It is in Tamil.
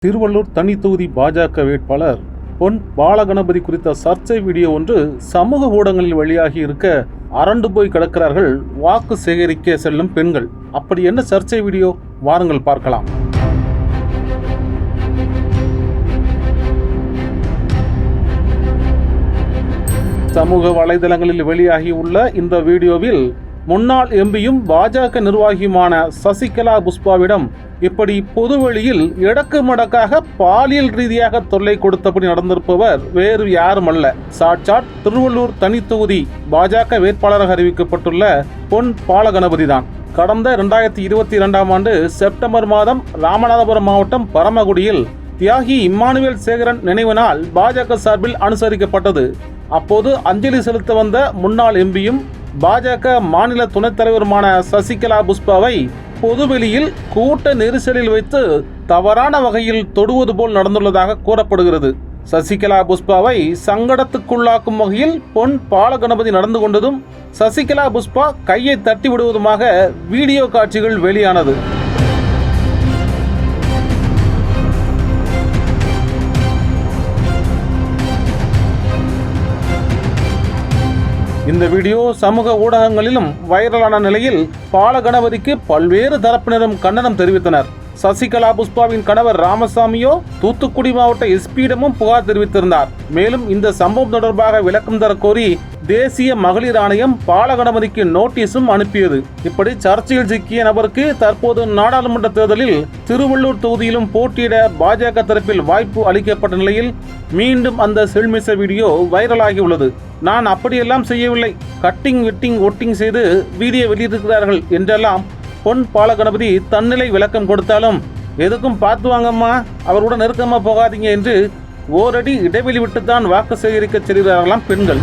திருவள்ளூர் தனி தொகுதி பாஜக வேட்பாளர் பொன் பாலகணபதி குறித்த சர்ச்சை வீடியோ ஒன்று சமூக ஊடகங்களில் வெளியாகி இருக்க அரண்டு போய் கிடக்கிறார்கள் வாக்கு சேகரிக்க செல்லும் பெண்கள். அப்படி என்ன சர்ச்சை வீடியோ, வாருங்கள் பார்க்கலாம். சமூக வலைதளங்களில் வெளியாகியுள்ள இந்த வீடியோவில் முன்னாள் எம்பியும் பாஜக நிர்வாகியுமான சசிகலா புஷ்பாவிடம் இப்படி பொதுவெளியில் எடக்கு மடக்காக பாலியல் ரீதியாக தொல்லை கொடுத்தபடி நடந்திருப்பவர் வேறு யாரும் அல்ல, சாட்சாத் திருவள்ளூர் தனி தொகுதி பாஜக வேட்பாளராக அறிவிக்கப்பட்டுள்ள பொன் பாலகணபதி தான். கடந்த 2022ஆம் ஆண்டு செப்டம்பர் மாதம் ராமநாதபுரம் மாவட்டம் பரமக்குடியில் தியாகி இம்மானுவேல் சேகரன் நினைவு நாள் பாஜக சார்பில் அனுசரிக்கப்பட்டது. அப்போது அஞ்சலி செலுத்த வந்த முன்னாள் எம்பியும் பாஜக மாநில துணைத் தலைவருமான சசிகலா புஷ்பாவை பொதுவெளியில் கூட்ட நெரிசலில் வைத்து தவறான வகையில் தொடுவது போல் நடந்துள்ளதாக கூறப்படுகிறது. சசிகலா புஷ்பாவை சங்கடத்துக்குள்ளாக்கும் வகையில் பொன் பாலகணபதி நடந்து கொண்டதும் சசிகலா புஷ்பா கையை தட்டி விடுவதுமாக வீடியோ காட்சிகள் வெளியானது. இந்த வீடியோ சமூக ஊடகங்களிலும் வைரலான நிலையில் பாலகணபதிக்கு பல்வேறு தரப்பினரும் கண்டனம் தெரிவித்தனர். சசிகலா புஷ்பாவின் கணவர் ராமசாமியோ தூத்துக்குடி மாவட்ட எஸ்பியிடமும் புகார் தெரிவித்திருந்தார். மேலும் இந்த சம்பவம் தொடர்பாக விளக்கம் தர கோரி தேசிய மகளிர் ஆணையம் பாலகணபதிக்கு நோட்டீஸும் அனுப்பியது. இப்படி சர்ச்சையில் சிக்கிய நபருக்கு தற்போது நாடாளுமன்ற தேர்தலில் திருவள்ளூர் தொகுதியிலும் போட்டியிட பாஜக தரப்பில் வாய்ப்பு அளிக்கப்பட்ட நிலையில் மீண்டும் அந்த சில்மிச வீடியோ வைரலாகி உள்ளது. நான் அப்படியெல்லாம் செய்யவில்லை, கட்டிங் வெட்டிங் ஒட்டிங் செய்து வீடியோ வெளியிட்டிருக்கிறார்கள் என்றெல்லாம் பொன் பாலகணபதி தன்னிலை விளக்கம் கொடுத்தாலும், எதுக்கும் பார்த்து வாங்கம்மா, அவருடன் நெருக்கமாக போகாதீங்க என்று ஓரடி இடைவெளி விட்டுத்தான் வாக்கு சேகரிக்க செல்கிறார்களாம் பெண்கள்.